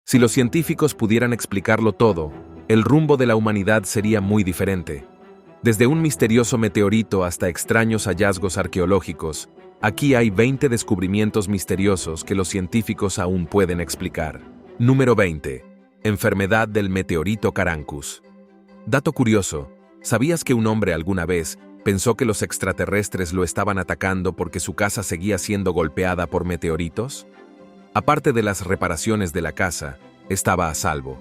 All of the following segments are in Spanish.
Si los científicos pudieran explicarlo todo, el rumbo de la humanidad sería muy diferente. Desde un misterioso meteorito hasta extraños hallazgos arqueológicos, aquí hay 20 descubrimientos misteriosos que los científicos aún pueden explicar. Número 20. Enfermedad del meteorito Carancus. Dato curioso, ¿sabías que un hombre alguna vez pensó que los extraterrestres lo estaban atacando porque su casa seguía siendo golpeada por meteoritos? Aparte de las reparaciones de la casa, estaba a salvo.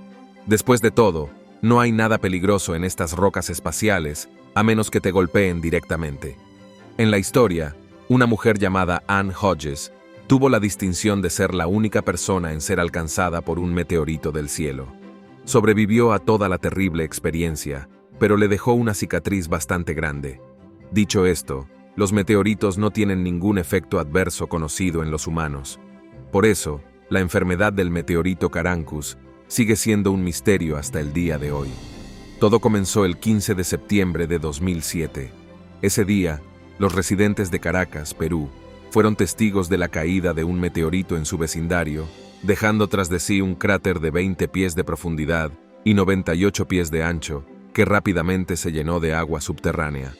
Después de todo, no hay nada peligroso en estas rocas espaciales, a menos que te golpeen directamente. En la historia, una mujer llamada Anne Hodges tuvo la distinción de ser la única persona en ser alcanzada por un meteorito del cielo. Sobrevivió a toda la terrible experiencia, pero le dejó una cicatriz bastante grande. Dicho esto, los meteoritos no tienen ningún efecto adverso conocido en los humanos. Por eso, la enfermedad del meteorito Carancus sigue siendo un misterio hasta el día de hoy. Todo comenzó el 15 de septiembre de 2007. Ese día, los residentes de Caracas, Perú, fueron testigos de la caída de un meteorito en su vecindario, dejando tras de sí un cráter de 20 pies de profundidad y 98 pies de ancho, que rápidamente se llenó de agua subterránea.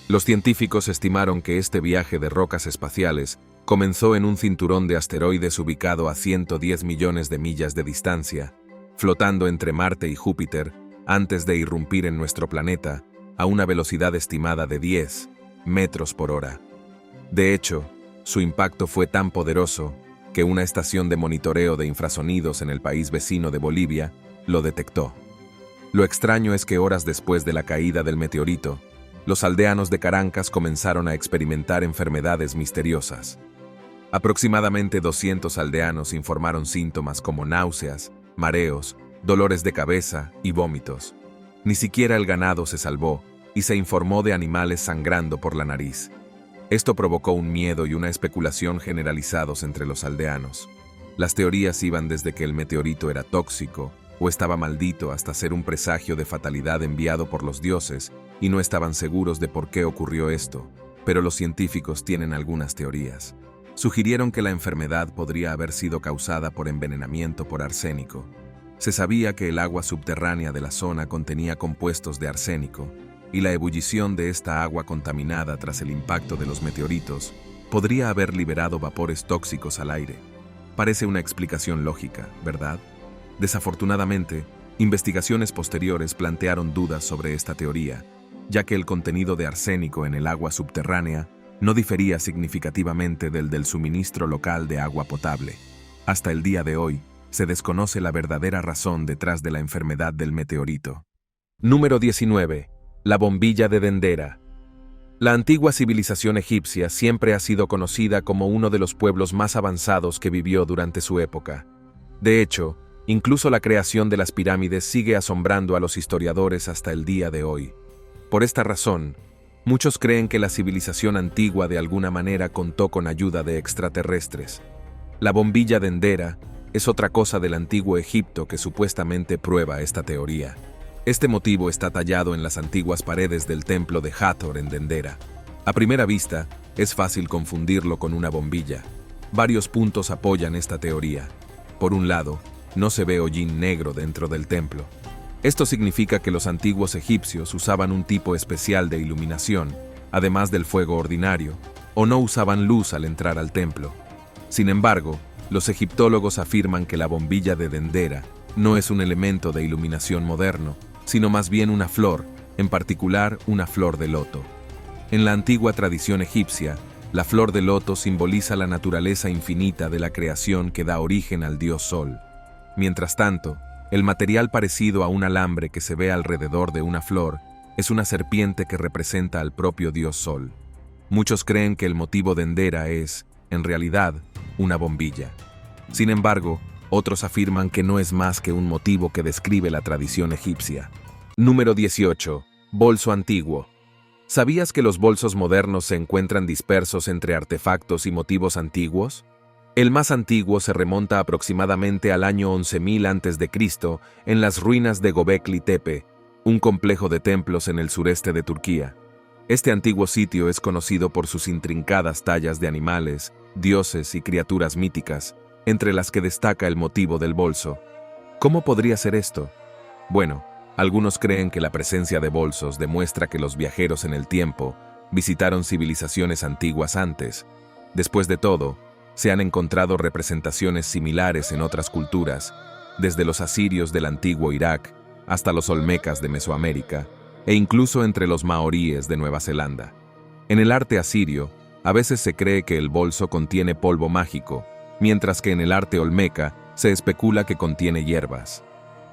Los científicos estimaron que este viaje de rocas espaciales comenzó en un cinturón de asteroides ubicado a 110 millones de millas de distancia, flotando entre Marte y Júpiter antes de irrumpir en nuestro planeta a una velocidad estimada de 10 metros por hora. De hecho, su impacto fue tan poderoso que una estación de monitoreo de infrasonidos en el país vecino de Bolivia lo detectó. Lo extraño es que horas después de la caída del meteorito, los aldeanos de Caracas comenzaron a experimentar enfermedades misteriosas. Aproximadamente 200 aldeanos informaron síntomas como náuseas, mareos, dolores de cabeza y vómitos. Ni siquiera el ganado se salvó y se informó de animales sangrando por la nariz. Esto provocó un miedo y una especulación generalizados entre los aldeanos. Las teorías iban desde que el meteorito era tóxico o estaba maldito hasta ser un presagio de fatalidad enviado por los dioses, y no estaban seguros de por qué ocurrió esto, pero los científicos tienen algunas teorías. Sugirieron que la enfermedad podría haber sido causada por envenenamiento por arsénico. Se sabía que el agua subterránea de la zona contenía compuestos de arsénico, y la ebullición de esta agua contaminada tras el impacto de los meteoritos podría haber liberado vapores tóxicos al aire. Parece una explicación lógica, ¿verdad? Desafortunadamente, investigaciones posteriores plantearon dudas sobre esta teoría, ya que el contenido de arsénico en el agua subterránea no difería significativamente del suministro local de agua potable. Hasta el día de hoy, se desconoce la verdadera razón detrás de la enfermedad del meteorito. Número 19. La bombilla de Dendera. La antigua civilización egipcia siempre ha sido conocida como uno de los pueblos más avanzados que vivió durante su época. De hecho, incluso la creación de las pirámides sigue asombrando a los historiadores hasta el día de hoy. Por esta razón, muchos creen que la civilización antigua de alguna manera contó con ayuda de extraterrestres. La bombilla Dendera es otra cosa del antiguo Egipto que supuestamente prueba esta teoría. Este motivo está tallado en las antiguas paredes del templo de Hathor en Dendera. A primera vista, es fácil confundirlo con una bombilla. Varios puntos apoyan esta teoría. Por un lado, no se ve hollín negro dentro del templo. Esto significa que los antiguos egipcios usaban un tipo especial de iluminación, además del fuego ordinario, o no usaban luz al entrar al templo. Sin embargo, los egiptólogos afirman que la bombilla de Dendera no es un elemento de iluminación moderno, sino más bien una flor, en particular una flor de loto. En la antigua tradición egipcia, la flor de loto simboliza la naturaleza infinita de la creación que da origen al dios Sol. Mientras tanto, el material parecido a un alambre que se ve alrededor de una flor es una serpiente que representa al propio dios Sol. Muchos creen que el motivo Dendera es, en realidad, una bombilla. Sin embargo, otros afirman que no es más que un motivo que describe la tradición egipcia. Número 18. Bolso antiguo. ¿Sabías que los bolsos modernos se encuentran dispersos entre artefactos y motivos antiguos? El más antiguo se remonta aproximadamente al año 11.000 a.C. en las ruinas de Göbekli Tepe, un complejo de templos en el sureste de Turquía. Este antiguo sitio es conocido por sus intrincadas tallas de animales, dioses y criaturas míticas, entre las que destaca el motivo del bolso. ¿Cómo podría ser esto? Bueno, algunos creen que la presencia de bolsos demuestra que los viajeros en el tiempo visitaron civilizaciones antiguas antes. Después de todo, se han encontrado representaciones similares en otras culturas, desde los asirios del antiguo Irak hasta los olmecas de Mesoamérica, e incluso entre los maoríes de Nueva Zelanda. En el arte asirio, a veces se cree que el bolso contiene polvo mágico, mientras que en el arte olmeca se especula que contiene hierbas.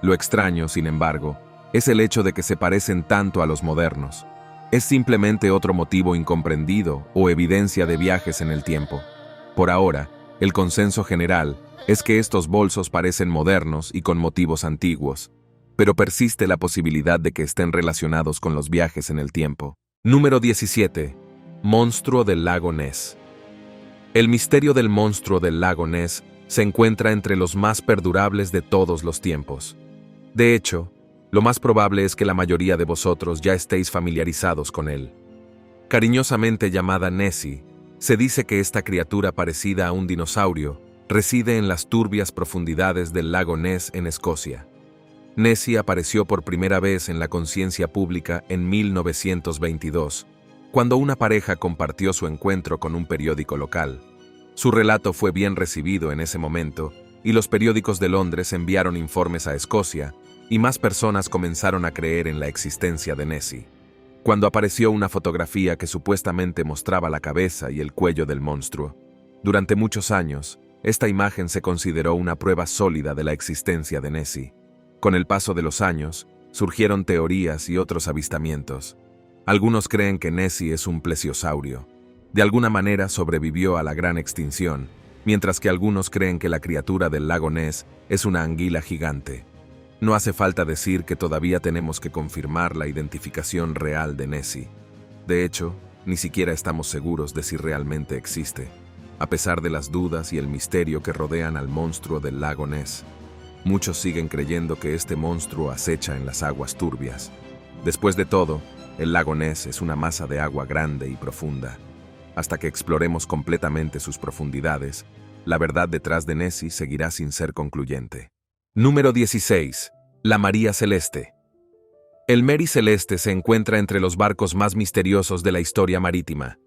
Lo extraño, sin embargo, es el hecho de que se parecen tanto a los modernos. Es simplemente otro motivo incomprendido o evidencia de viajes en el tiempo. Por ahora, el consenso general es que estos bolsos parecen modernos y con motivos antiguos, pero persiste la posibilidad de que estén relacionados con los viajes en el tiempo. Número 17. Monstruo del lago Ness. El misterio del monstruo del lago Ness se encuentra entre los más perdurables de todos los tiempos. De hecho, lo más probable es que la mayoría de vosotros ya estéis familiarizados con él. Cariñosamente llamada Nessie, se dice que esta criatura parecida a un dinosaurio reside en las turbias profundidades del lago Ness en Escocia. Nessie apareció por primera vez en la conciencia pública en 1922, cuando una pareja compartió su encuentro con un periódico local. Su relato fue bien recibido en ese momento, y los periódicos de Londres enviaron informes a Escocia, y más personas comenzaron a creer en la existencia de Nessie. Cuando apareció una fotografía que supuestamente mostraba la cabeza y el cuello del monstruo, durante muchos años, esta imagen se consideró una prueba sólida de la existencia de Nessie. Con el paso de los años, surgieron teorías y otros avistamientos. Algunos creen que Nessie es un plesiosaurio. De alguna manera sobrevivió a la gran extinción, mientras que algunos creen que la criatura del lago Ness es una anguila gigante. No hace falta decir que todavía tenemos que confirmar la identificación real de Nessie. De hecho, ni siquiera estamos seguros de si realmente existe, a pesar de las dudas y el misterio que rodean al monstruo del lago Ness. Muchos siguen creyendo que este monstruo acecha en las aguas turbias. Después de todo, el lago Ness es una masa de agua grande y profunda. Hasta que exploremos completamente sus profundidades, la verdad detrás de Nessie seguirá sin ser concluyente. Número 16. La María Celeste. El Mary Celeste se encuentra entre los barcos más misteriosos de la historia marítima.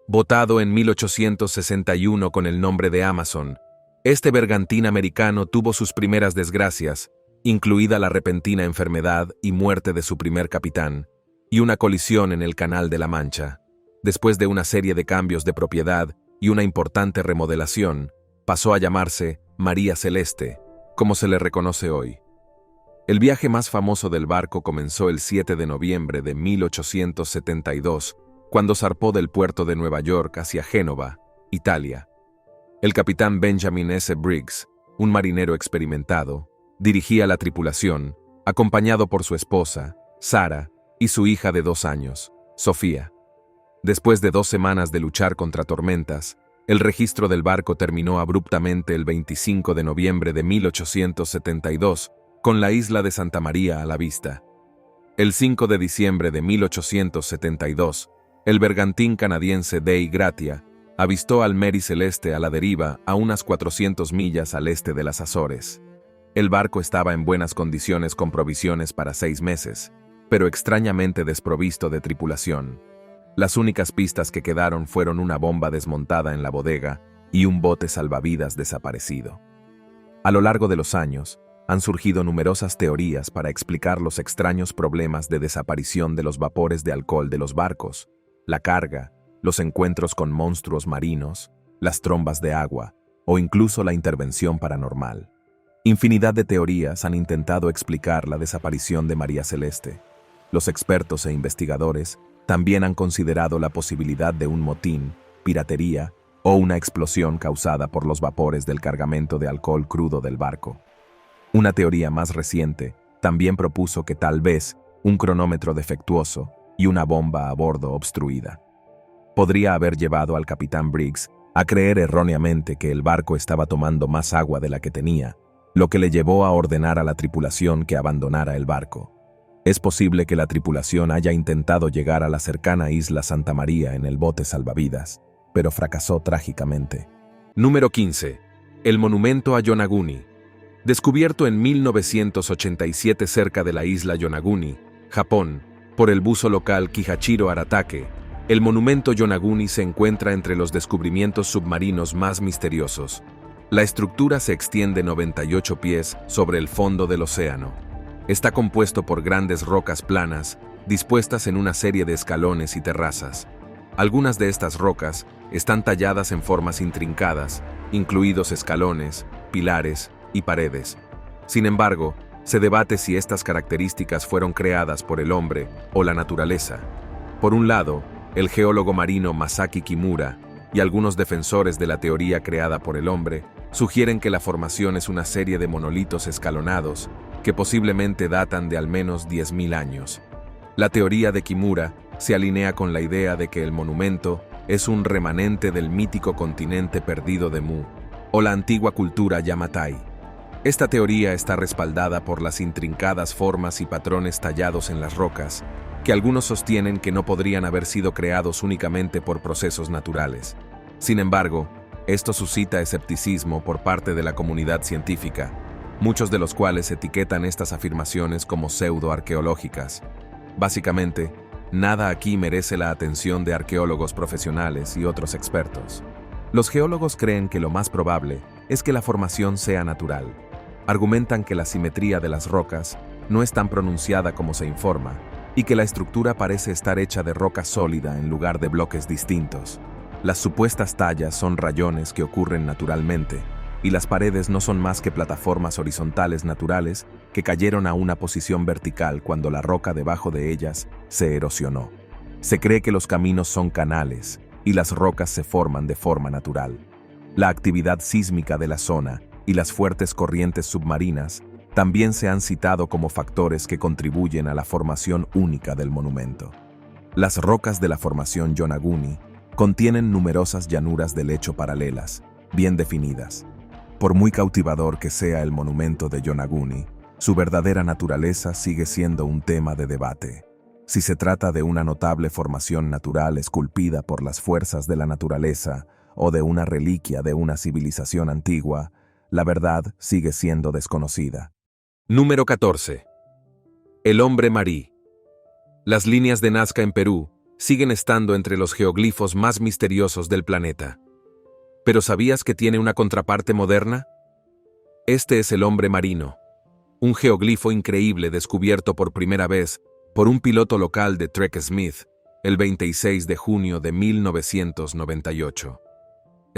Botado en 1861 con el nombre de Amazon, este bergantín americano tuvo sus primeras desgracias, incluida la repentina enfermedad y muerte de su primer capitán, y una colisión en el Canal de la Mancha. Después de una serie de cambios de propiedad y una importante remodelación, pasó a llamarse María Celeste, como se le reconoce hoy. El viaje más famoso del barco comenzó el 7 de noviembre de 1872, cuando zarpó del puerto de Nueva York hacia Génova, Italia. El capitán Benjamin S. Briggs, un marinero experimentado, dirigía la tripulación, acompañado por su esposa, Sara, y su hija de 2 años, Sofía. Después de 2 semanas de luchar contra tormentas, el registro del barco terminó abruptamente el 25 de noviembre de 1872, con la isla de Santa María a la vista. El 5 de diciembre de 1872, el bergantín canadiense Dei Gratia avistó al Mary Celeste a la deriva a unas 400 millas al este de las Azores. El barco estaba en buenas condiciones con provisiones para 6 meses, pero extrañamente desprovisto de tripulación. Las únicas pistas que quedaron fueron una bomba desmontada en la bodega y un bote salvavidas desaparecido. A lo largo de los años, han surgido numerosas teorías para explicar los extraños problemas de desaparición de los vapores de alcohol de los barcos, la carga, los encuentros con monstruos marinos, las trombas de agua o incluso la intervención paranormal. Infinidad de teorías han intentado explicar la desaparición de María Celeste. Los expertos e investigadores también han considerado la posibilidad de un motín, piratería o una explosión causada por los vapores del cargamento de alcohol crudo del barco. Una teoría más reciente también propuso que tal vez un cronómetro defectuoso y una bomba a bordo obstruida podría haber llevado al capitán Briggs a creer erróneamente que el barco estaba tomando más agua de la que tenía, lo que le llevó a ordenar a la tripulación que abandonara el barco. Es posible que la tripulación haya intentado llegar a la cercana isla Santa María en el bote salvavidas, pero fracasó trágicamente. Número 15. El monumento a Yonaguni. Descubierto en 1987 cerca de la isla Yonaguni, Japón, por el buzo local Kihachiro Aratake, el monumento Yonaguni se encuentra entre los descubrimientos submarinos más misteriosos. La estructura se extiende 98 pies sobre el fondo del océano. Está compuesto por grandes rocas planas, dispuestas en una serie de escalones y terrazas. Algunas de estas rocas están talladas en formas intrincadas, incluidos escalones, pilares y paredes. Sin embargo, se debate si estas características fueron creadas por el hombre o la naturaleza. Por un lado, el geólogo marino Masaki Kimura y algunos defensores de la teoría creada por el hombre sugieren que la formación es una serie de monolitos escalonados que posiblemente datan de al menos 10.000 años. La teoría de Kimura se alinea con la idea de que el monumento es un remanente del mítico continente perdido de Mu, o la antigua cultura Yamatai. Esta teoría está respaldada por las intrincadas formas y patrones tallados en las rocas, que algunos sostienen que no podrían haber sido creados únicamente por procesos naturales. Sin embargo, esto suscita escepticismo por parte de la comunidad científica, muchos de los cuales etiquetan estas afirmaciones como pseudoarqueológicas. Básicamente, nada aquí merece la atención de arqueólogos profesionales y otros expertos. Los geólogos creen que lo más probable es que la formación sea natural. Argumentan que la simetría de las rocas no es tan pronunciada como se informa, y que la estructura parece estar hecha de roca sólida en lugar de bloques distintos. Las supuestas tallas son rayones que ocurren naturalmente, y las paredes no son más que plataformas horizontales naturales que cayeron a una posición vertical cuando la roca debajo de ellas se erosionó. Se cree que los caminos son canales, y las rocas se forman de forma natural. La actividad sísmica de la zona y las fuertes corrientes submarinas también se han citado como factores que contribuyen a la formación única del monumento. Las rocas de la formación Yonaguni contienen numerosas llanuras de lecho paralelas, bien definidas. Por muy cautivador que sea el monumento de Yonaguni, su verdadera naturaleza sigue siendo un tema de debate. Si se trata de una notable formación natural esculpida por las fuerzas de la naturaleza o de una reliquia de una civilización antigua, la verdad sigue siendo desconocida. Número 14. El hombre marí. Las líneas de Nazca en Perú siguen estando entre los geoglifos más misteriosos del planeta. ¿Pero sabías que tiene una contraparte moderna? Este es el hombre marino, un geoglifo increíble descubierto por primera vez por un piloto local de Trek Smith el 26 de junio de 1998.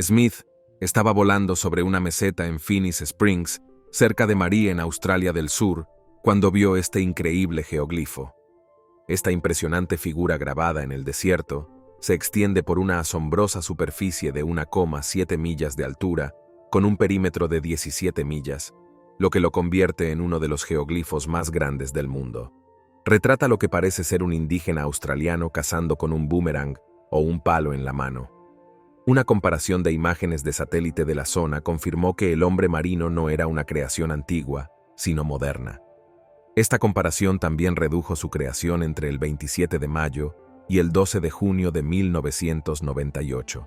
Smith estaba volando sobre una meseta en Phoenix Springs, cerca de Marie en Australia del Sur, cuando vio este increíble geoglifo. Esta impresionante figura grabada en el desierto se extiende por una asombrosa superficie de 1,7 millas de altura, con un perímetro de 17 millas, lo que lo convierte en uno de los geoglifos más grandes del mundo. Retrata lo que parece ser un indígena australiano cazando con un boomerang o un palo en la mano. Una comparación de imágenes de satélite de la zona confirmó que el hombre marino no era una creación antigua, sino moderna. Esta comparación también redujo su creación entre el 27 de mayo y el 12 de junio de 1998,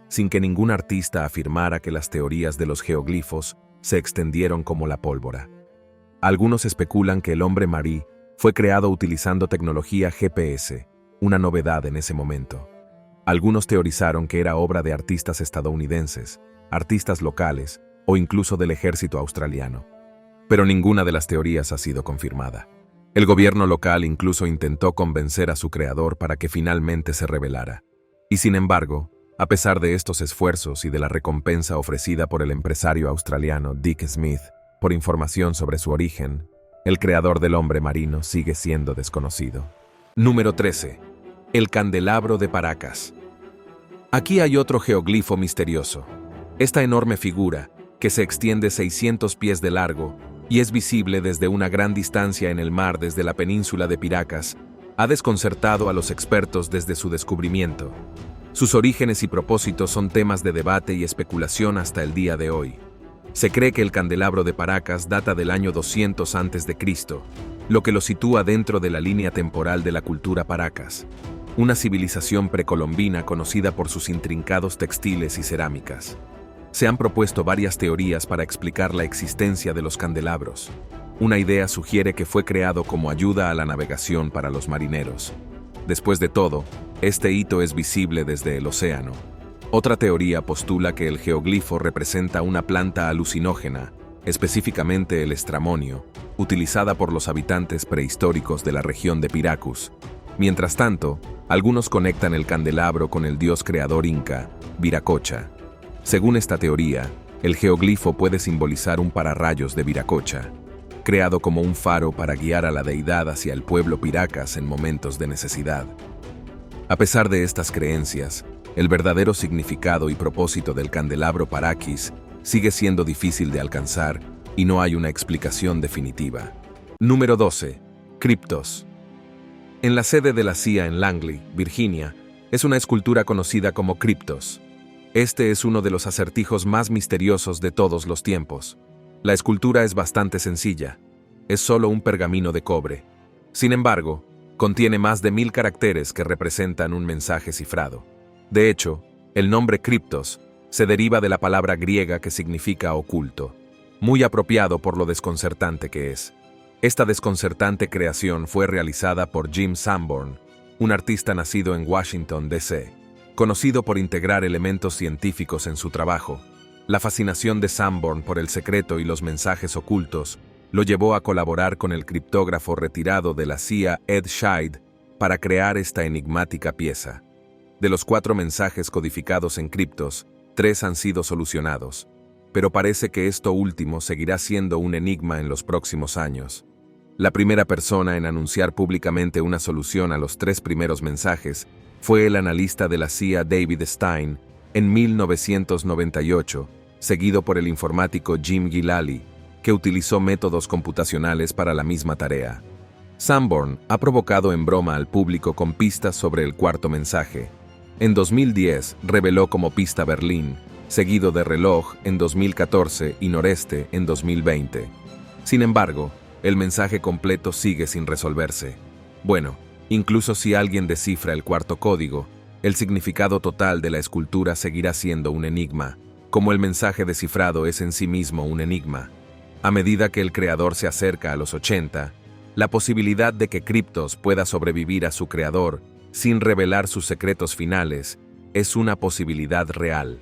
sin que ningún artista afirmara que las teorías de los geoglifos se extendieron como la pólvora. Algunos especulan que el hombre marí fue creado utilizando tecnología GPS, una novedad en ese momento. Algunos teorizaron que era obra de artistas estadounidenses, artistas locales o incluso del ejército australiano. Pero ninguna de las teorías ha sido confirmada. El gobierno local incluso intentó convencer a su creador para que finalmente se revelara. Y sin embargo, a pesar de estos esfuerzos y de la recompensa ofrecida por el empresario australiano Dick Smith por información sobre su origen, el creador del hombre marino sigue siendo desconocido. Número 13. El candelabro de Paracas. Aquí hay otro geoglifo misterioso. Esta enorme figura, que se extiende 600 pies de largo y es visible desde una gran distancia en el mar desde la península de Paracas, ha desconcertado a los expertos desde su descubrimiento. Sus orígenes y propósitos son temas de debate y especulación hasta el día de hoy. Se cree que el candelabro de Paracas data del año 200 a.C., lo que lo sitúa dentro de la línea temporal de la cultura Paracas, una civilización precolombina conocida por sus intrincados textiles y cerámicas. Se han propuesto varias teorías para explicar la existencia de los candelabros. Una idea sugiere que fue creado como ayuda a la navegación para los marineros. Después de todo, este hito es visible desde el océano. Otra teoría postula que el geoglifo representa una planta alucinógena, específicamente el estramonio, utilizada por los habitantes prehistóricos de la región de Piracus. Mientras tanto, algunos conectan el candelabro con el dios creador inca, Viracocha. Según esta teoría, el geoglifo puede simbolizar un pararrayos de Viracocha, creado como un faro para guiar a la deidad hacia el pueblo piracas en momentos de necesidad. A pesar de estas creencias, el verdadero significado y propósito del candelabro paraquis sigue siendo difícil de alcanzar y no hay una explicación definitiva. Número 12. Criptos. En la sede de la CIA en Langley, Virginia, es una escultura conocida como Criptos. Este es uno de los acertijos más misteriosos de todos los tiempos. La escultura es bastante sencilla. Es solo un pergamino de cobre. Sin embargo, contiene más de 1000 caracteres que representan un mensaje cifrado. De hecho, el nombre Criptos se deriva de la palabra griega que significa oculto, muy apropiado por lo desconcertante que es. Esta desconcertante creación fue realizada por Jim Sanborn, un artista nacido en Washington, D.C., conocido por integrar elementos científicos en su trabajo. La fascinación de Sanborn por el secreto y los mensajes ocultos lo llevó a colaborar con el criptógrafo retirado de la CIA Ed Scheid para crear esta enigmática pieza. De los 4 mensajes codificados en criptos, 3 han sido solucionados, pero parece que esto último seguirá siendo un enigma en los próximos años. La primera persona en anunciar públicamente una solución a los 3 primeros mensajes fue el analista de la CIA David Stein en 1998, seguido por el informático Jim Gilali, que utilizó métodos computacionales para la misma tarea. Sanborn ha provocado en broma al público con pistas sobre el 4º mensaje. En 2010 reveló como pista Berlín, seguido de reloj en 2014 y noreste en 2020. Sin embargo, el mensaje completo sigue sin resolverse. Bueno, incluso si alguien descifra el 4º código, el significado total de la escultura seguirá siendo un enigma, como el mensaje descifrado es en sí mismo un enigma. A medida que el creador se acerca a los 80, la posibilidad de que Criptos pueda sobrevivir a su creador sin revelar sus secretos finales es una posibilidad real.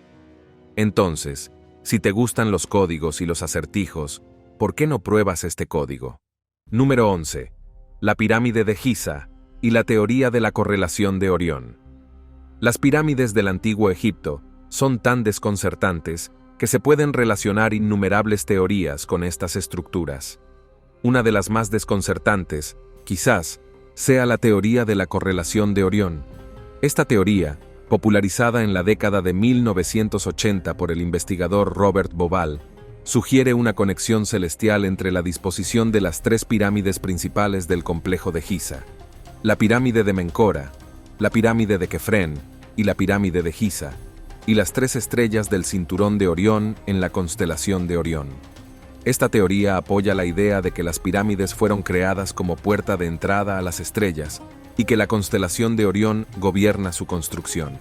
Entonces, si te gustan los códigos y los acertijos, ¿por qué no pruebas este código? Número 11. La pirámide de Giza y la teoría de la correlación de Orión. Las pirámides del antiguo Egipto son tan desconcertantes que se pueden relacionar innumerables teorías con estas estructuras. Una de las más desconcertantes, quizás, sea la teoría de la correlación de Orión. Esta teoría, popularizada en la década de 1980 por el investigador Robert Bauval, sugiere una conexión celestial entre la disposición de las 3 pirámides principales del complejo de Giza: la pirámide de Menkora, la pirámide de Kefren y la pirámide de Giza, y las 3 estrellas del cinturón de Orión en la constelación de Orión. Esta teoría apoya la idea de que las pirámides fueron creadas como puerta de entrada a las estrellas y que la constelación de Orión gobierna su construcción.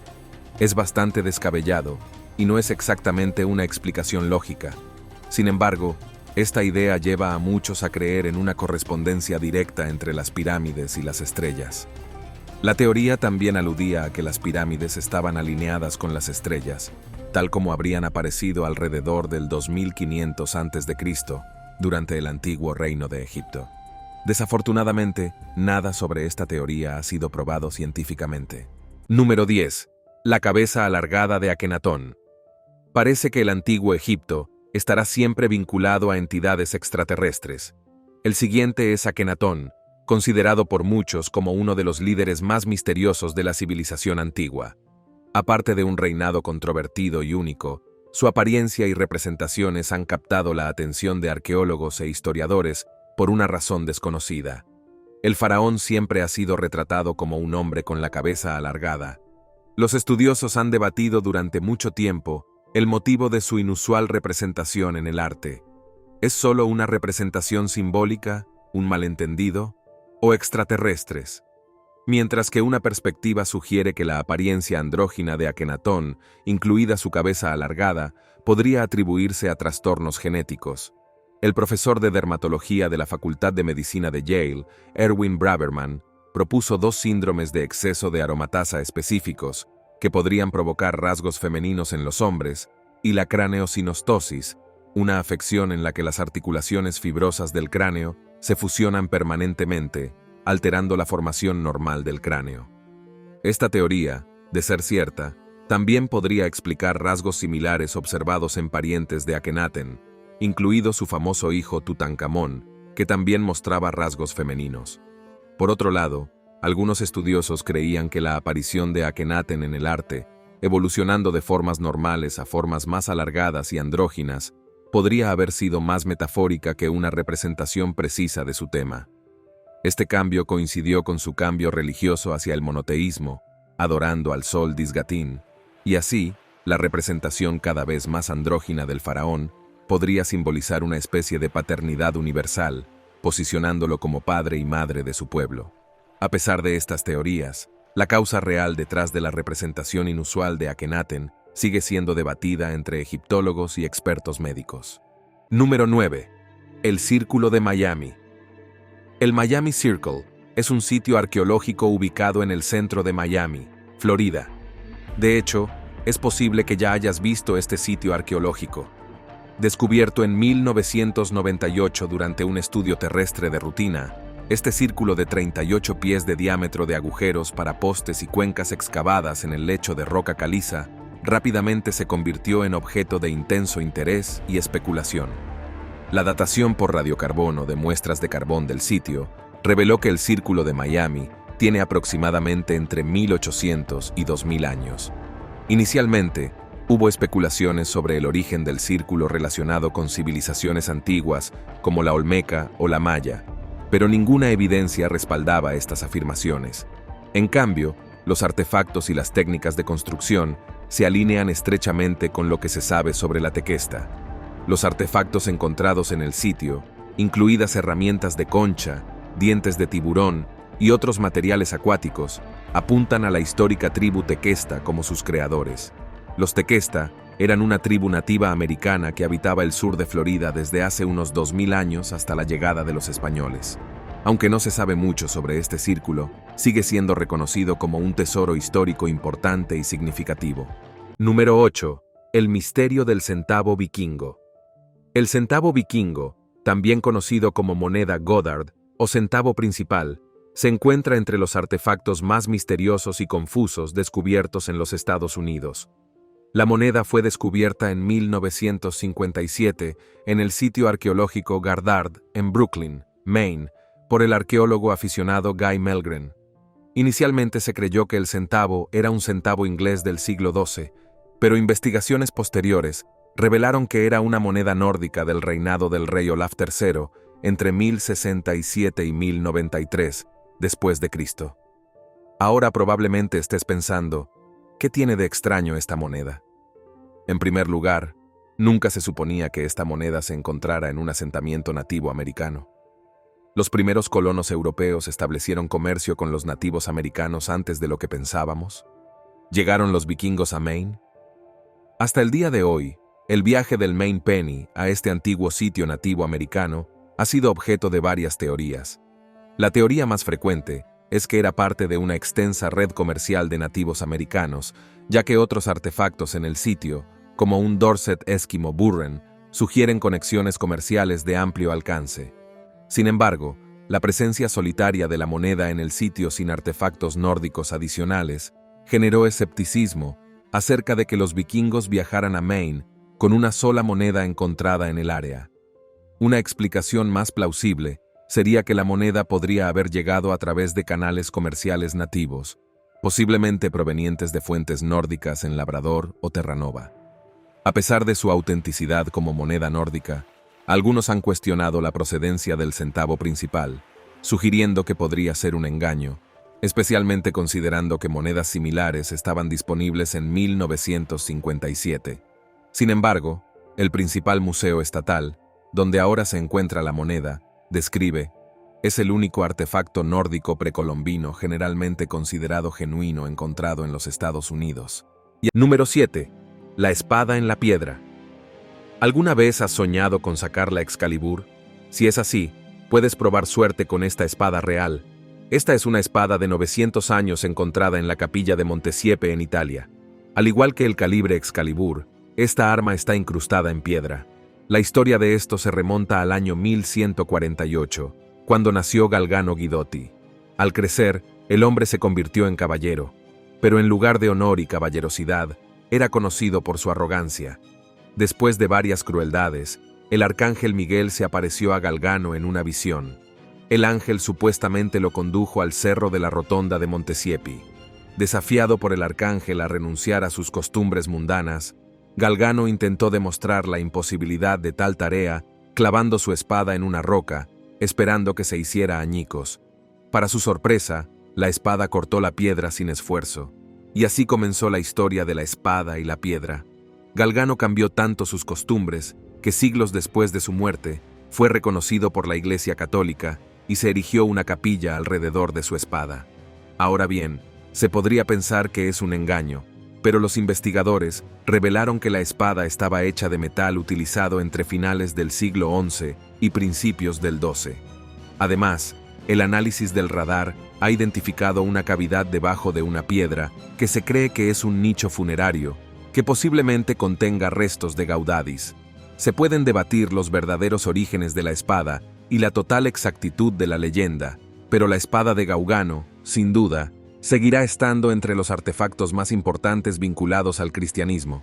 Es bastante descabellado y no es exactamente una explicación lógica. Sin embargo, esta idea lleva a muchos a creer en una correspondencia directa entre las pirámides y las estrellas. La teoría también aludía a que las pirámides estaban alineadas con las estrellas, tal como habrían aparecido alrededor del 2500 a.C., durante el antiguo reino de Egipto. Desafortunadamente, nada sobre esta teoría ha sido probado científicamente. Número 10. La cabeza alargada de Akenatón. Parece que el antiguo Egipto estará siempre vinculado a entidades extraterrestres. El siguiente es Akenatón, considerado por muchos como uno de los líderes más misteriosos de la civilización antigua. Aparte de un reinado controvertido y único, su apariencia y representaciones han captado la atención de arqueólogos e historiadores por una razón desconocida. El faraón siempre ha sido retratado como un hombre con la cabeza alargada. Los estudiosos han debatido durante mucho tiempo el motivo de su inusual representación en el arte. ¿Es solo una representación simbólica, un malentendido, o extraterrestres? mientras que una perspectiva sugiere que la apariencia andrógina de Akenatón, incluida su cabeza alargada, podría atribuirse a trastornos genéticos. El profesor de dermatología de la Facultad de Medicina de Yale, Erwin Braverman, propuso 2 síndromes de exceso de aromatasa específicos que podrían provocar rasgos femeninos en los hombres, y la craneosinostosis, una afección en la que las articulaciones fibrosas del cráneo se fusionan permanentemente, alterando la formación normal del cráneo. Esta teoría, de ser cierta, también podría explicar rasgos similares observados en parientes de Akenatón, incluido su famoso hijo Tutankamón, que también mostraba rasgos femeninos. Por otro lado, algunos estudiosos creían que la aparición de Akenatón en el arte, evolucionando de formas normales a formas más alargadas y andróginas, podría haber sido más metafórica que una representación precisa de su tema. Este cambio coincidió con su cambio religioso hacia el monoteísmo, adorando al sol Disgatín, y así, la representación cada vez más andrógina del faraón podría simbolizar una especie de paternidad universal, posicionándolo como padre y madre de su pueblo. A pesar de estas teorías, la causa real detrás de la representación inusual de Akenatón sigue siendo debatida entre egiptólogos y expertos médicos. Número 9. El Círculo de Miami. El Miami Circle es un sitio arqueológico ubicado en el centro de Miami, Florida. De hecho, es posible que ya hayas visto este sitio arqueológico. Descubierto en 1998 durante un estudio terrestre de rutina, este círculo de 38 pies de diámetro de agujeros para postes y cuencas excavadas en el lecho de roca caliza rápidamente se convirtió en objeto de intenso interés y especulación. La datación por radiocarbono de muestras de carbón del sitio reveló que el Círculo de Miami tiene aproximadamente entre 1800 y 2000 años. Inicialmente, hubo especulaciones sobre el origen del círculo relacionado con civilizaciones antiguas como la Olmeca o la Maya, pero ninguna evidencia respaldaba estas afirmaciones. En cambio, los artefactos y las técnicas de construcción se alinean estrechamente con lo que se sabe sobre la tequesta. Los artefactos encontrados en el sitio, incluidas herramientas de concha, dientes de tiburón y otros materiales acuáticos, apuntan a la histórica tribu tequesta como sus creadores. Los tequesta eran una tribu nativa americana que habitaba el sur de Florida desde hace unos 2000 años hasta la llegada de los españoles. Aunque no se sabe mucho sobre este círculo, sigue siendo reconocido como un tesoro histórico importante y significativo. Número 8. El misterio del centavo vikingo. El centavo vikingo, también conocido como moneda Goddard o centavo principal, se encuentra entre los artefactos más misteriosos y confusos descubiertos en los Estados Unidos. La moneda fue descubierta en 1957 en el sitio arqueológico Gardard, en Brooklyn, Maine, por el arqueólogo aficionado Guy Melgren. Inicialmente se creyó que el centavo era un centavo inglés del siglo XII, pero investigaciones posteriores revelaron que era una moneda nórdica del reinado del rey Olaf III entre 1067 y 1093 después de Cristo. Ahora probablemente estés pensando, ¿qué tiene de extraño esta moneda? En primer lugar, nunca se suponía que esta moneda se encontrara en un asentamiento nativo americano. Los primeros colonos europeos establecieron comercio con los nativos americanos antes de lo que pensábamos. ¿Llegaron los vikingos a Maine? Hasta el día de hoy, el viaje del Maine Penny a este antiguo sitio nativo americano ha sido objeto de varias teorías. La teoría más frecuente es que era parte de una extensa red comercial de nativos americanos, ya que otros artefactos en el sitio, como un Dorset Eskimo Burren, sugieren conexiones comerciales de amplio alcance. Sin embargo, la presencia solitaria de la moneda en el sitio sin artefactos nórdicos adicionales generó escepticismo acerca de que los vikingos viajaran a Maine con una sola moneda encontrada en el área. Una explicación más plausible sería que la moneda podría haber llegado a través de canales comerciales nativos, posiblemente provenientes de fuentes nórdicas en Labrador o Terranova. A pesar de su autenticidad como moneda nórdica, algunos han cuestionado la procedencia del centavo principal, sugiriendo que podría ser un engaño, especialmente considerando que monedas similares estaban disponibles en 1957. Sin embargo, el principal museo estatal, donde ahora se encuentra la moneda, describe: Es el único artefacto nórdico precolombino generalmente considerado genuino encontrado en los Estados Unidos. Número 7. La espada en la piedra. ¿Alguna vez has soñado con sacar la Excalibur? Si es así, puedes probar suerte con esta espada real. Esta es una espada de 900 años encontrada en la capilla de Montesiepe en Italia. Al igual que el calibre Excalibur, esta arma está incrustada en piedra. La historia de esto se remonta al año 1148, cuando nació Galgano Guidotti. Al crecer, el hombre se convirtió en caballero, pero en lugar de honor y caballerosidad, era conocido por su arrogancia. Después de varias crueldades, el arcángel Miguel se apareció a Galgano en una visión. El ángel supuestamente lo condujo al cerro de la rotonda de Montesiepe. Desafiado por el arcángel a renunciar a sus costumbres mundanas, Galgano intentó demostrar la imposibilidad de tal tarea clavando su espada en una roca, esperando que se hiciera añicos. Para su sorpresa, la espada cortó la piedra sin esfuerzo, y así comenzó la historia de la espada y la piedra. Galgano cambió tanto sus costumbres que siglos después de su muerte fue reconocido por la Iglesia Católica y se erigió una capilla alrededor de su espada. Ahora bien, se podría pensar que es un engaño, pero los investigadores revelaron que la espada estaba hecha de metal utilizado entre finales del siglo XI y principios del XII. Además, el análisis del radar ha identificado una cavidad debajo de una piedra que se cree que es un nicho funerario, que posiblemente contenga restos de Gaudadis. Se pueden debatir los verdaderos orígenes de la espada y la total exactitud de la leyenda, pero la espada de Galgano, sin duda, seguirá estando entre los artefactos más importantes vinculados al cristianismo.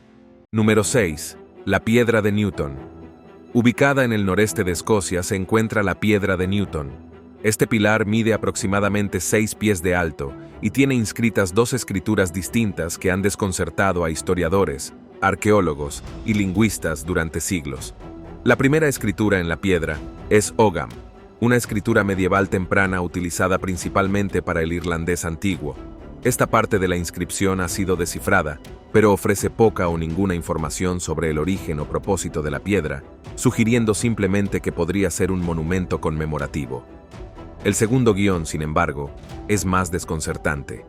Número 6. La Piedra de Newton. Ubicada en el noreste de Escocia se encuentra la Piedra de Newton. Este pilar mide aproximadamente 6 pies de alto y tiene inscritas 2 escrituras distintas que han desconcertado a historiadores, arqueólogos y lingüistas durante siglos. La primera escritura en la piedra es Ogham, una escritura medieval temprana utilizada principalmente para el irlandés antiguo. Esta parte de la inscripción ha sido descifrada, pero ofrece poca o ninguna información sobre el origen o propósito de la piedra, sugiriendo simplemente que podría ser un monumento conmemorativo. El segundo guión, sin embargo, es más desconcertante.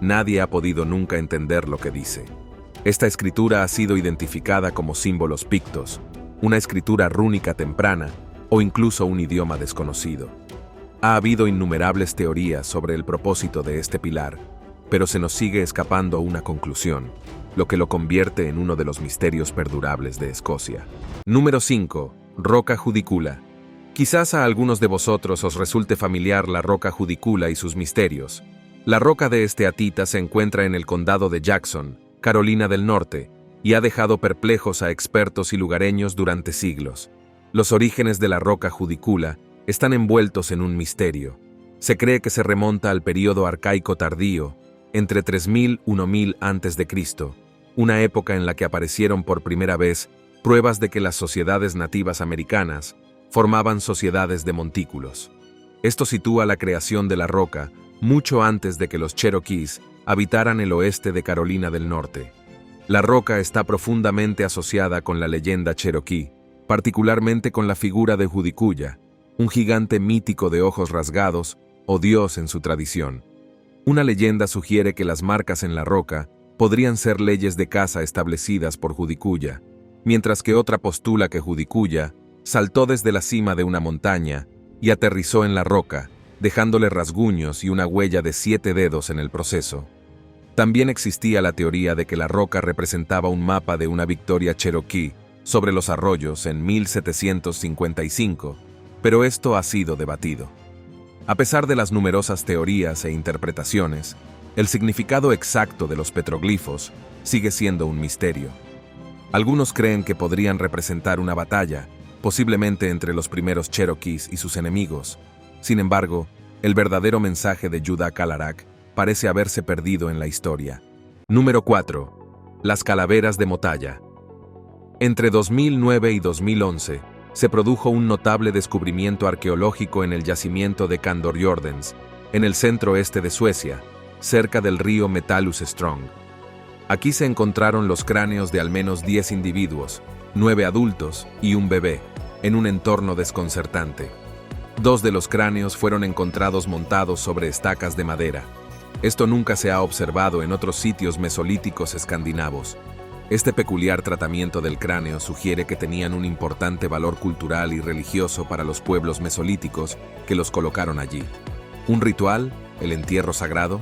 Nadie ha podido nunca entender lo que dice. Esta escritura ha sido identificada como símbolos pictos, una escritura rúnica temprana o incluso un idioma desconocido. Ha habido innumerables teorías sobre el propósito de este pilar, pero se nos sigue escapando una conclusión, lo que lo convierte en uno de los misterios perdurables de Escocia. Número 5. Roca Judicula. Quizás a algunos de vosotros os resulte familiar la roca Judicula y sus misterios. La roca de esteatita se encuentra en el condado de Jackson, Carolina del Norte, y ha dejado perplejos a expertos y lugareños durante siglos. Los orígenes de la roca Judicula están envueltos en un misterio. Se cree que se remonta al período arcaico tardío, entre 3000 y 1000 a.C., una época en la que aparecieron por primera vez pruebas de que las sociedades nativas americanas formaban sociedades de montículos. Esto sitúa la creación de la roca mucho antes de que los Cherokees habitaran el oeste de Carolina del Norte. La roca está profundamente asociada con la leyenda cherokee, particularmente con la figura de Judikuya, un gigante mítico de ojos rasgados o dios en su tradición. Una leyenda sugiere que las marcas en la roca podrían ser leyes de caza establecidas por Judikuya, mientras que otra postula que Judikuya saltó desde la cima de una montaña y aterrizó en la roca, dejándole rasguños y una huella de 7 dedos en el proceso. También existía la teoría de que la roca representaba un mapa de una victoria cherokee sobre los arroyos en 1755, pero esto ha sido debatido. A pesar de las numerosas teorías e interpretaciones, el significado exacto de los petroglifos sigue siendo un misterio. Algunos creen que podrían representar una batalla, posiblemente entre los primeros Cherokees y sus enemigos. Sin embargo, el verdadero mensaje de Judah Kalarak parece haberse perdido en la historia. Número 4. Las calaveras de Motalla. Entre 2009 y 2011, se produjo un notable descubrimiento arqueológico en el yacimiento de Kandorjordens, en el centro-este de Suecia, cerca del río Metallus Strong. Aquí se encontraron los cráneos de al menos 10 individuos, 9 adultos y un bebé, en un entorno desconcertante. 2 de los cráneos fueron encontrados montados sobre estacas de madera. Esto nunca se ha observado en otros sitios mesolíticos escandinavos. Este peculiar tratamiento del cráneo sugiere que tenían un importante valor cultural y religioso para los pueblos mesolíticos que los colocaron allí. ¿Un ritual? ¿El entierro sagrado?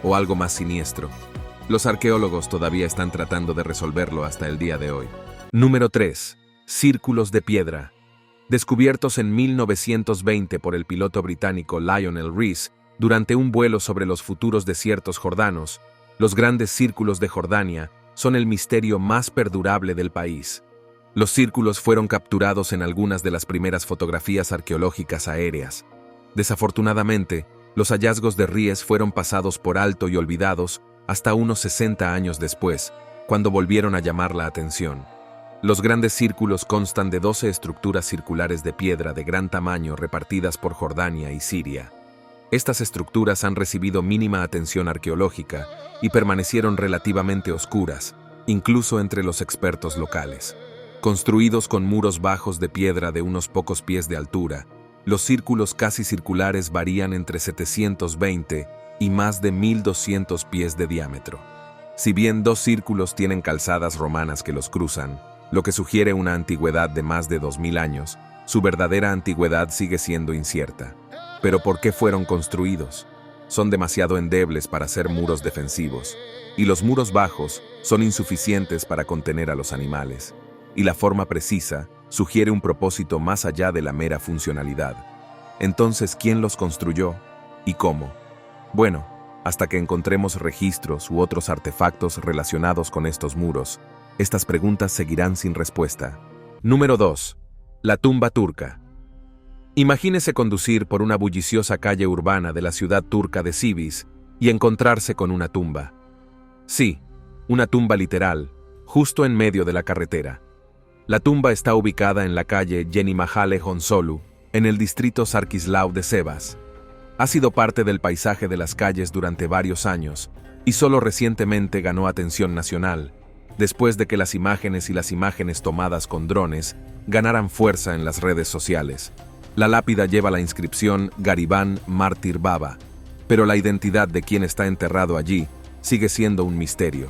¿O algo más siniestro? Los arqueólogos todavía están tratando de resolverlo hasta el día de hoy. Número 3. Círculos de piedra. Descubiertos en 1920 por el piloto británico Lionel Rees durante un vuelo sobre los futuros desiertos jordanos, los grandes círculos de Jordania son el misterio más perdurable del país. Los círculos fueron capturados en algunas de las primeras fotografías arqueológicas aéreas. Desafortunadamente, los hallazgos de Rees fueron pasados por alto y olvidados hasta unos 60 años después, cuando volvieron a llamar la atención. Los grandes círculos constan de 12 estructuras circulares de piedra de gran tamaño repartidas por Jordania y Siria. Estas estructuras han recibido mínima atención arqueológica y permanecieron relativamente oscuras, incluso entre los expertos locales. Construidos con muros bajos de piedra de unos pocos pies de altura, los círculos casi circulares varían entre 720 y más de 1200 pies de diámetro. Si bien 2 círculos tienen calzadas romanas que los cruzan, lo que sugiere una antigüedad de más de 2000 años, su verdadera antigüedad sigue siendo incierta. ¿Pero por qué fueron construidos? Son demasiado endebles para ser muros defensivos, y los muros bajos son insuficientes para contener a los animales, y la forma precisa sugiere un propósito más allá de la mera funcionalidad. Entonces, ¿quién los construyó? ¿Y cómo? Bueno, hasta que encontremos registros u otros artefactos relacionados con estos muros, estas preguntas seguirán sin respuesta. Número 2. La tumba turca. Imagínese conducir por una bulliciosa calle urbana de la ciudad turca de Sivas y encontrarse con una tumba. Sí, una tumba literal, justo en medio de la carretera. La tumba está ubicada en la calle Yenimahale Honsolu, en el distrito Sarkislav de Sivas. Ha sido parte del paisaje de las calles durante varios años y solo recientemente ganó atención nacional, después de que las imágenes tomadas con drones ganaran fuerza en las redes sociales. La lápida lleva la inscripción Gariban Mártir Baba, pero la identidad de quien está enterrado allí sigue siendo un misterio.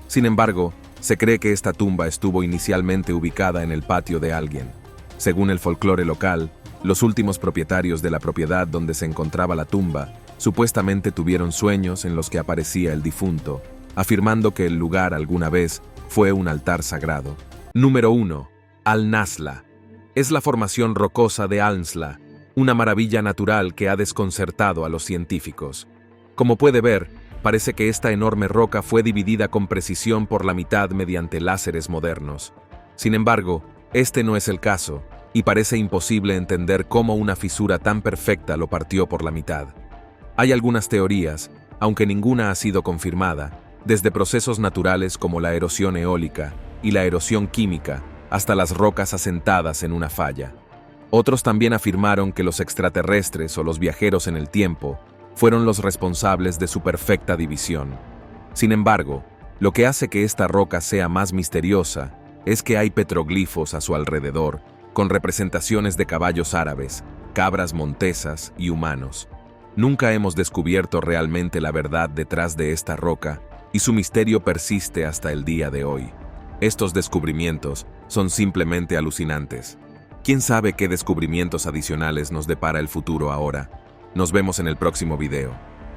Sin embargo, se cree que esta tumba estuvo inicialmente ubicada en el patio de alguien. Según el folclore local, los últimos propietarios de la propiedad donde se encontraba la tumba supuestamente tuvieron sueños en los que aparecía el difunto, afirmando que el lugar alguna vez fue un altar sagrado. Número 1. Al-Nasla. Es la formación rocosa de Al-Nasla, una maravilla natural que ha desconcertado a los científicos. Como puede ver, parece que esta enorme roca fue dividida con precisión por la mitad mediante láseres modernos. Sin embargo, este no es el caso, y parece imposible entender cómo una fisura tan perfecta lo partió por la mitad. Hay algunas teorías, aunque ninguna ha sido confirmada, desde procesos naturales como la erosión eólica y la erosión química, hasta las rocas asentadas en una falla. Otros también afirmaron que los extraterrestres o los viajeros en el tiempo fueron los responsables de su perfecta división. Sin embargo, lo que hace que esta roca sea más misteriosa es que hay petroglifos a su alrededor, con representaciones de caballos árabes, cabras montesas y humanos. Nunca hemos descubierto realmente la verdad detrás de esta roca, y su misterio persiste hasta el día de hoy. Estos descubrimientos son simplemente alucinantes. ¿Quién sabe qué descubrimientos adicionales nos depara el futuro ahora? Nos vemos en el próximo video.